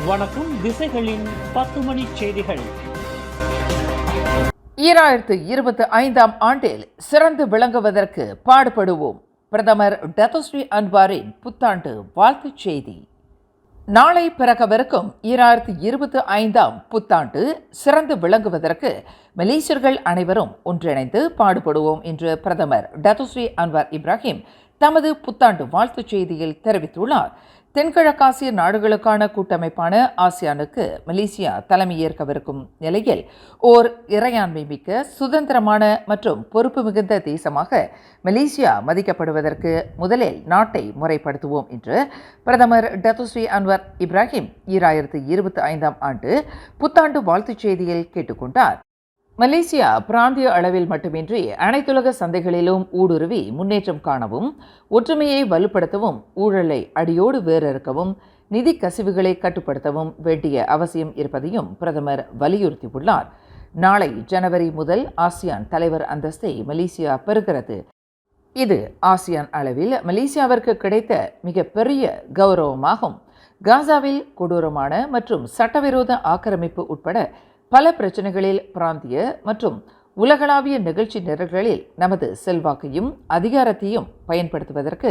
வணக்கம். திசைகளின் 10 மணி செய்திகள். 2025ஆம் ஆண்டில் சிறந்து விளங்குவதற்கு பாடுபடுவோம். பிரதமர் டத்தோஸ்ரீ அன்வாரின் புத்தாண்டு வாழ்த்துச் செய்தி. நாளை பிறக்கவிருக்கும் 2025ஆம் புத்தாண்டு சிறந்து விளங்குவதற்கு மலேசியர்கள் அனைவரும் ஒன்றிணைந்து பாடுபடுவோம் என்று பிரதமர் டத்தோஸ்ரீ அன்வார் இப்ராஹிம் தமது புத்தாண்டு வாழ்த்துச் செய்தியில் தெரிவித்துள்ளார். தென்கிழக்காசிய நாடுகளுக்கான கூட்டமைப்பான ஆசியானுக்கு மலேசியா தலைமையேற்கவிருக்கும் நிலையில் ஓர் இறையாண்மை மிக்க சுதந்திரமான மற்றும் பொறுப்பு மிகுந்த தேசமாக மலேசியா மதிக்கப்படுவதற்கு முதலில் நாட்டை முறைப்படுத்துவோம் என்று பிரதமர் டத்தோஸ்ரீ அன்வார் இப்ராஹிம் 2025ஆம் ஆண்டு புத்தாண்டு வாழ்த்துச் செய்தியில் கேட்டுக்கொண்டார். மலேசியா பிராந்திய அளவில் மட்டுமின்றி அனைத்துலக சந்தைகளிலும் ஊடுருவி முன்னேற்றம் காணவும், ஒற்றுமையை வலுப்படுத்தவும், ஊழலை அடியோடு வேறறுக்கவும், நிதி கசிவுகளை கட்டுப்படுத்தவும் வேண்டிய அவசியம் இருப்பதையும் பிரதமர் வலியுறுத்தியுள்ளார். நாளை ஜனவரி முதல் ஆசியான் தலைவர் அந்தஸ்தை மலேசியா பெறுகிறது. இது ஆசியான் அளவில் மலேசியாவிற்கு கிடைத்த மிகப்பெரிய கௌரவமாகும். காசாவில் கொடூரமான மற்றும் சட்டவிரோத ஆக்கிரமிப்பு உட்பட பல பிரச்சனைகளில் பிராந்திய மற்றும் உலகளாவிய நிகழ்ச்சி நிரல்களில் நமது செல்வாக்கையும் அதிகாரத்தையும் பயன்படுத்துவதற்கு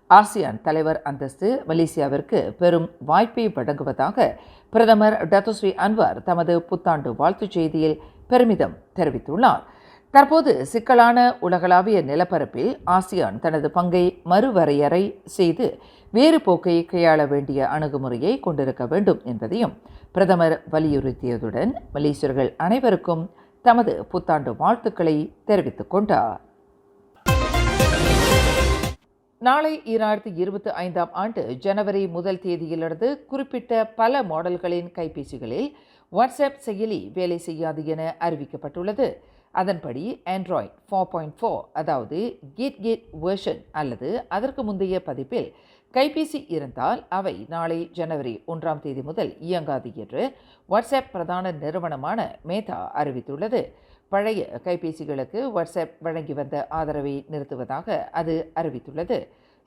ஆசியான் தலைவர் அந்தஸ்து மலேசியாவிற்கு பெரும் வாய்ப்பை வழங்குவதாக பிரதமர் டத்தோஸ்ரீ அன்வார் தமது புத்தாண்டு வாழ்த்துச் செய்தியில் பெருமிதம் தெரிவித்துள்ளார். தற்போது சிக்கலான உலகளாவிய நிலப்பரப்பில் ஆசியான் தனது பங்கை மறுவரையறை செய்து வேறு போக்கை கையாள வேண்டிய அணுகுமுறையை கொண்டிருக்க வேண்டும் என்பதையும் பிரதமர் வலியுறுத்தியதுடன் மலேசியர்கள் அனைவருக்கும் தமது புத்தாண்டு வாழ்த்துக்களை தெரிவித்துக் கொண்டார். நாளை 2025ஆம் ஆண்டு ஜனவரி 1 தேதியிலிருந்து குறிப்பிட்ட பல மாடல்களின் கைபேசிகளில் வாட்ஸ்அப் செயலி வேலை செய்யாது என அறிவிக்கப்பட்டுள்ளது. அதன்படி ஆண்ட்ராய்டு 4.4 அதாவது கேட் வெர்ஷன் அல்லது அதற்கு முந்தைய பதிப்பில் கைபேசி இருந்தால் அவை நாளை ஜனவரி 1ஆம் தேதி முதல் இயங்காது என்று வாட்ஸ்அப் பிரதான நிறுவனமான மேதா அறிவித்துள்ளது. பழைய கைபேசிகளுக்கு வாட்ஸ்அப் வழங்கி வந்த ஆதரவை நிறுத்துவதாக அது அறிவித்துள்ளது.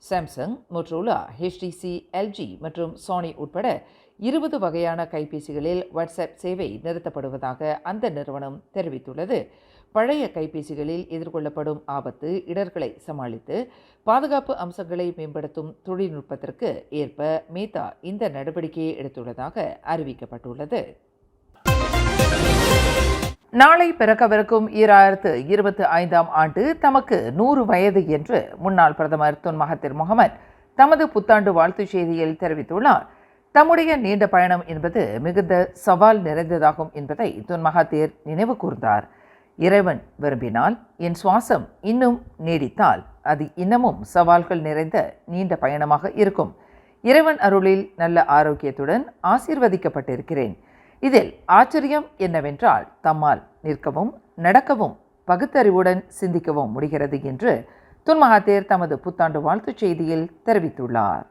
சாம்சங், மோட்டோரோலா, HTC, LG மற்றும் சோனி உட்பட 20 வகையான கைபேசிகளில் வாட்ஸ்அப் சேவை நிறுத்தப்படுவதாக அந்த நிறுவனம் தெரிவித்துள்ளது. பழைய கைபேசிகளில் எதிர்கொள்ளப்படும் ஆபத்து இடர்களை சமாளித்து பாதுகாப்பு அம்சங்களை மேம்படுத்தும் தொழில்நுட்பத்திற்கு ஏற்ப மேதா இந்த நடவடிக்கையை எடுத்துள்ளதாக அறிவிக்கப்பட்டுள்ளது. நாளை பிறக்கவிருக்கும் 2025ஆம் ஆண்டு தமக்கு 100 வயது என்று முன்னாள் பிரதமர் துன் மகாதிர் முகமது தமது புத்தாண்டு வாழ்த்துச் செய்தியில் தெரிவித்துள்ளார். தம்முடைய நீண்ட பயணம் என்பது மிகுந்த சவால் நிறைந்ததாகும் என்பதை துன் மகாதிர் நினைவு கூர்ந்தார். இறைவன் விரும்பினால் என் சுவாசம் இன்னும் நீடித்தால் அது இன்னமும் சவால்கள் நிறைந்த நீண்ட பயணமாக இருக்கும். இறைவன் அருளில் நல்ல ஆரோக்கியத்துடன் ஆசீர்வதிக்கப்பட்டிருக்கிறேன். இதில் ஆச்சரியம் என்னவென்றால் தம்மால் நிற்கவும் நடக்கவும் பகுத்தறிவுடன் சிந்திக்கவும் முடிகிறது என்று துன் மகாதிர் தமது புத்தாண்டு வாழ்த்துச் செய்தியில் தெரிவித்துள்ளார்.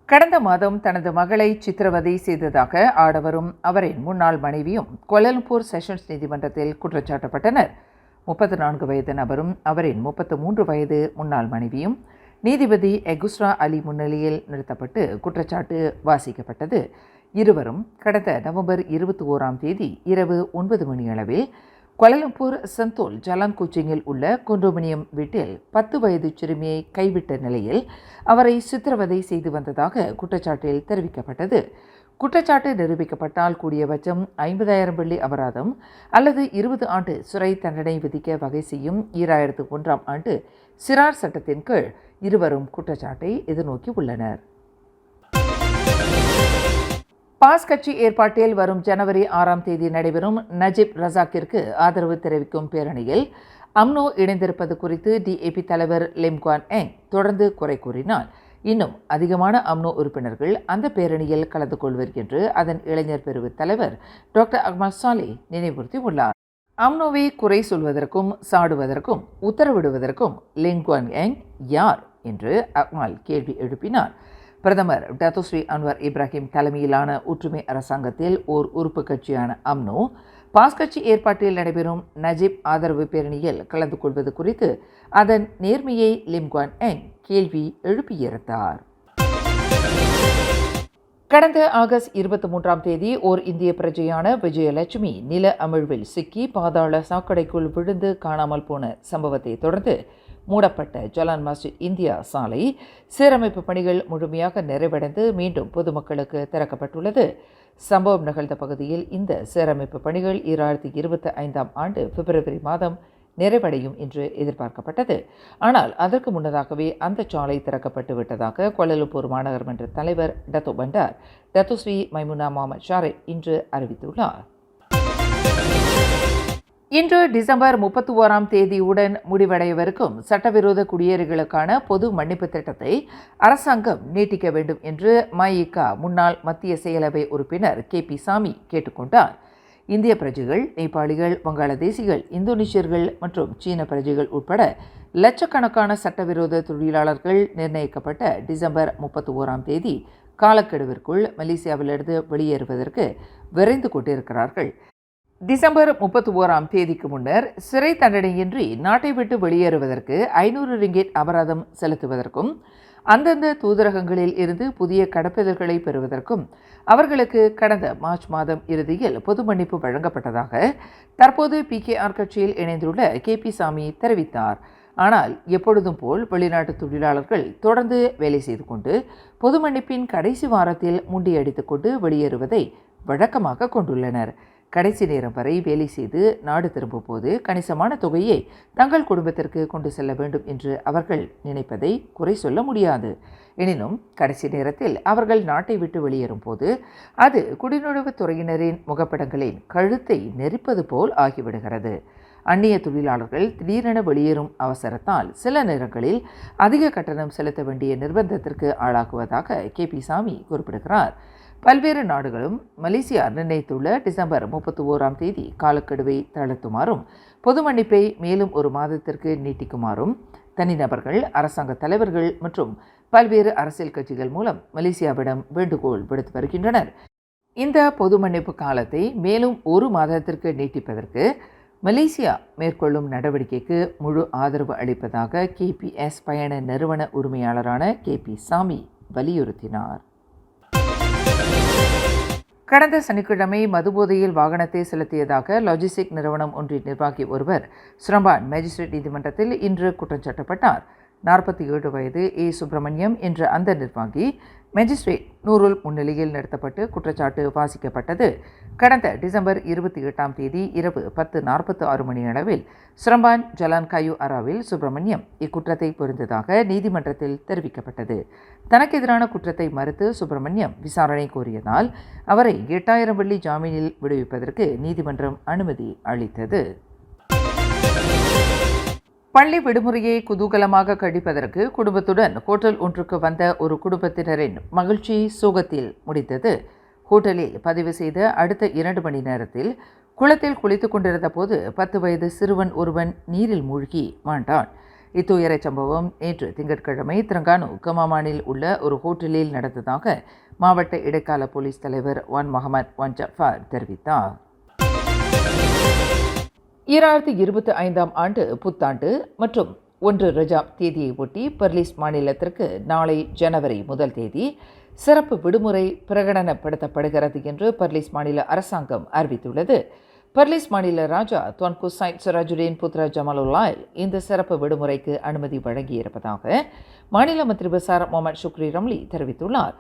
கடந்த மாதம் தனது மகளை சித்திரவதை செய்ததாக ஆடவரும் அவரின் முன்னாள் மனைவியும் கோலாலம்பூர் செஷன்ஸ் நீதிமன்றத்தில் குற்றச்சாட்டப்பட்டனர். 34 வயது நபரும் அவரின் 33 வயது முன்னாள் மனைவியும் நீதிபதி எகுஸ்ரா அலி முன்னிலையில் நிறுத்தப்பட்டு குற்றச்சாட்டு வாசிக்கப்பட்டது. இருவரும் கடந்த நவம்பர் 21ஆம் தேதி இரவு 9 மணியளவில் கோலாலம்பூர் செந்தோல் ஜலான் கோச்சிங்கில் உள்ள கொண்டோமினியம் வீட்டில் 10 வயது சிறுமியை கைவிட்ட நிலையில் அவரை சித்திரவதை செய்து வந்ததாக குற்றச்சாட்டில் தெரிவிக்கப்பட்டது. குற்றச்சாட்டு நிரூபிக்கப்பட்டால் கூடியபட்சம் 50,000 வெள்ளி அபராதம் அல்லது 20 ஆண்டு சிறை தண்டனை விதிக்க வகை செய்யும் 2001ஆம் ஆண்டு சிறார் சட்டத்தின் கீழ் இருவரும் குற்றச்சாட்டை எதிர்நோக்கி உள்ளனர். பாஸ் கட்சி ஏற்பாட்டில் வரும் ஜனவரி 6ஆம் தேதி நடைபெறும் நஜீப் ரசாக்கிற்கு ஆதரவு தெரிவிக்கும் பேரணியில் அம்னோ இணைந்திருப்பது குறித்து DAP தலைவர் லிம் குவான் எங் தொடர்ந்து குறை கூறினார். இன்னும் அதிகமான அம்னோ உறுப்பினர்கள் அந்த பேரணியில் கலந்து கொள்வர் என்று அதன் இளைஞர் பிரிவு தலைவர் டாக்டர் அக்மல் சாலே நினைவுறுத்தியுள்ளார். அம்னோவை குறை சொல்வதற்கும் சாடுவதற்கும் உத்தரவிடுவதற்கும் லிம் குவான் எங் யார் என்று அக்மல் கேள்வி எழுப்பினார். பிரதமர் டத்தோஸ்ரீ அன்வார் இப்ராஹிம் தலைமையிலான ஒற்றுமை அரசாங்கத்தில் ஓர் உறுப்பு கட்சியான அம்னோ பாஸ் கட்சி ஏற்பாட்டில் நடைபெறும் நஜீப் ஆதரவு பேரணியில் கலந்து கொள்வது குறித்து அதன் நேர்மையை லிம் குவான் எங் கேள்வி எழுப்பியிருந்தார். கடந்த ஆகஸ்ட் 23ஆம் தேதி ஓர் இந்திய பிரஜையான விஜயலட்சுமி நில அமிழ்வில் சிக்கி பாதாள சாக்கடைக்குள் விழுந்து காணாமல் போன சம்பவத்தை தொடர்ந்து மூடப்பட்ட ஜலான் மஸ்ஜித் இந்தியா சாலை சீரமைப்பு பணிகள் முழுமையாக நிறைவடைந்து மீண்டும் பொதுமக்களுக்கு திறக்கப்பட்டுள்ளது. சம்பவம் நிகழ்ந்த பகுதியில் இந்த சீரமைப்பு பணிகள் 2025ஆம் ஆண்டு பிப்ரவரி மாதம் நிறைவடையும் என்று எதிர்பார்க்கப்பட்டது. ஆனால் அதற்கு முன்னதாகவே அந்த சாலை திறக்கப்பட்டு விட்டதாக கோலாலம்பூர் மாநகரமன்ற தலைவர் Dato Bandar Dato Sri Maimuna Mohammed ஷாரிப் இன்று அறிவித்துள்ளார். இன்று டிசம்பர் 31ஆம் தேதியுடன் முடிவடையவிருக்கும் சட்டவிரோத குடியேறிகளுக்கான பொது மன்னிப்பு திட்டத்தை அரசாங்கம் நீட்டிக்க வேண்டும் என்று மஇகா முன்னாள் மத்திய செயலவை உறுப்பினர் KP சாமி கேட்டுக்கொண்டார். இந்திய பிரஜைகள், நேபாளிகள், வங்காளதேசிகள், இந்தோனேஷியர்கள் மற்றும் சீன பிரஜைகள் உட்பட லட்சக்கணக்கான சட்டவிரோத தொழிலாளர்கள் நிர்ணயிக்கப்பட்ட டிசம்பர் 31ஆம் தேதி காலக்கெடுவிற்குள் மலேசியாவிலிருந்து வெளியேறுவதற்கு விரைந்து கொண்டிருக்கிறார்கள். டிசம்பர் 31ஆம் தேதிக்கு முன்னர் சிறை தண்டனையின்றி நாட்டை விட்டு வெளியேறுவதற்கு 500 ரிங்கெட் அபராதம் செலுத்துவதற்கும் அந்தந்த தூதரகங்களில் இருந்து புதிய கடப்பிதழ்களை பெறுவதற்கும் அவர்களுக்கு கடந்த மார்ச் மாதம் இறுதியில் பொது மன்னிப்பு வழங்கப்பட்டதாக தற்போது PKR கட்சியில் இணைந்துள்ள KP சாமி தெரிவித்தார். ஆனால் எப்பொழுதும் போல் வெளிநாட்டு தொழிலாளர்கள் தொடர்ந்து வேலை செய்து கொண்டு பொது மன்னிப்பின் கடைசி வாரத்தில் முண்டியடித்துக் கொண்டு வெளியேறுவதை வழக்கமாக கொண்டுள்ளனர். கடைசி நேரம் வரை வேலை செய்து நாடு திரும்பும் போது கணிசமான தொகையை தங்கள் குடும்பத்திற்கு கொண்டு செல்ல வேண்டும் என்று அவர்கள் நினைப்பதை குறை சொல்ல முடியாது. எனினும் கடைசி நேரத்தில் அவர்கள் நாட்டை விட்டு வெளியேறும் போது அது குடிநுழைவுத் துறையினரின் முகப்படங்களின் கழுத்தை நெரிப்பது போல் ஆகிவிடுகிறது. அந்நிய தொழிலாளர்கள் திடீரென வெளியேறும் அவசரத்தால் சில நேரங்களில் அதிக கட்டணம் செலுத்த வேண்டிய நிர்பந்தத்திற்கு ஆளாகுவதாக KP சாமி குறிப்பிடுகிறார். பல்வேறு நாடுகளும் மலேசியா நிர்ணயித்துள்ள டிசம்பர் 31ஆம் தேதி காலக்கெடுவை தளர்த்துமாறும் பொது மன்னிப்பை மேலும் ஒரு மாதத்திற்கு நீட்டிக்குமாறும் தனிநபர்கள், அரசாங்க தலைவர்கள் மற்றும் பல்வேறு அரசியல் கட்சிகள் மூலம் மலேசியாவிடம் வேண்டுகோள் விடுத்து வருகின்றனர். இந்த பொது மன்னிப்பு காலத்தை மேலும் ஒரு மாதத்திற்கு நீட்டிப்பதற்கு மலேசியா மேற்கொள்ளும் நடவடிக்கைக்கு முழு ஆதரவு அளிப்பதாக KPS பயண நிறுவன உரிமையாளரான KP சாமி வலியுறுத்தினார். கடந்த சனிக்கிழமை மதுபோதையில் வாகனத்தை செலுத்தியதாக லாஜிஸ்டிக் நிறுவனம் ஒன்றின் நிர்வாகி ஒருவர் ஸ்ரம்பான் மேஜிஸ்ட்ரேட் நீதிமன்றத்தில் இன்று குற்றம் சாட்டப்பட்டார். 47 வயது சுப்பிரமணியம் என்ற அந்த நிர்வாகி மேஜிஸ்ட்ரேட் நூருல் முன்னிலையில் நடத்தப்பட்டு குற்றச்சாட்டு வாசிக்கப்பட்டது. கடந்த டிசம்பர் 28ஆம் தேதி இரவு 10:46 மணியளவில் ஸ்ரம்பான் ஜலான் காயு அராவில் சுப்பிரமணியம் இக்குற்றத்தை புரிந்ததாக நீதிமன்றத்தில் தெரிவிக்கப்பட்டது. தனக்கு எதிரான குற்றத்தை மறுத்து சுப்பிரமணியம் விசாரணை கோரியதால் அவரை 8000 வெள்ளி ஜாமீனில் விடுவிப்பதற்கு நீதிமன்றம் அனுமதி அளித்தது. பள்ளி விடுமுறையை குதூகலமாக கழிப்பதற்கு குடும்பத்துடன் ஹோட்டல் ஒன்றுக்கு வந்த ஒரு குடும்பத்தினரின் மகிழ்ச்சி சோகத்தில் முடிந்தது. ஹோட்டலில் பதிவு செய்த அடுத்த 2 மணி நேரத்தில் குளத்தில் குளித்துக் கொண்டிருந்த போது 10 வயது சிறுவன் ஒருவன் நீரில் மூழ்கி மாண்டான். இத்துயர சம்பவம் நேற்று திங்கட்கிழமை திரங்கானு கமாமானில் உள்ள ஒரு ஹோட்டலில் நடந்ததாக மாவட்ட இடைக்கால போலீஸ் தலைவர் வான் முகமது வான் ஜஃபார் தெரிவித்தார். 2025ஆம் ஆண்டு புத்தாண்டு மற்றும் 1 ரஜாப் தேதியை ஒட்டி பெர்லிஸ் மாநிலத்திற்கு நாளை ஜனவரி 1 தேதி சிறப்பு விடுமுறை பிரகடனப்படுத்தப்படுகிறது என்று பெர்லிஸ் மாநில அரசாங்கம் அறிவித்துள்ளது. பெர்லிஸ் மாநில ராஜா துவான்கு சைட் சிராஜுடீன் புத்ரா ஜமாலுல்லாய் இந்த சிறப்பு விடுமுறைக்கு அனுமதி வழங்கியிருப்பதாக மாநில மந்திரி பசார் முகமது ஷுக்ரி ரம்லி தெரிவித்துள்ளார்.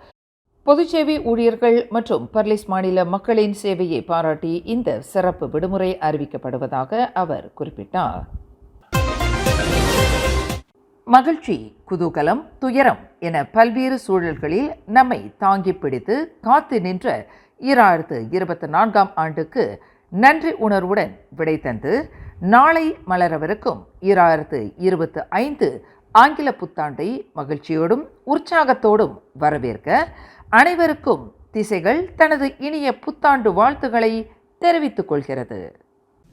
பொதுச்சேவை ஊழியர்கள் மற்றும் பெர்லிஸ் மாநில மக்களின் சேவையை பாராட்டி இந்த சிறப்பு விடுமுறை அறிவிக்கப்படுவதாக அவர் குறிப்பிட்டார். மகிழ்ச்சி, குதூகலம், துயரம் என பல்வேறு சூழல்களில் நம்மை தாங்கி பிடித்து காத்து நின்ற 2024ஆம் ஆண்டுக்கு நன்றி உணர்வுடன் விடை தந்து நாளை மலரவிருக்கும் 2025 ஆங்கில புத்தாண்டை மகிழ்ச்சியோடும் உற்சாகத்தோடும் வரவேற்க அனைவருக்கும் திசைகள் தனது இனிய புத்தாண்டு வாழ்த்துக்களை தெரிவித்துக் கொள்கிறது.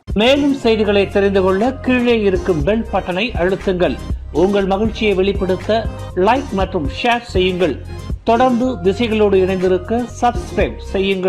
மேலும் செய்திகளை தெரிந்து கொள்ள கீழே இருக்கும் பெல் பட்டனை அழுத்துங்கள். உங்கள் மகிழ்ச்சியை வெளிப்படுத்த லைக் மற்றும் ஷேர் செய்யுங்கள். தொடர்ந்து திசைகளோடு இணைந்திருக்க சப்ஸ்கிரைப் செய்யுங்கள்.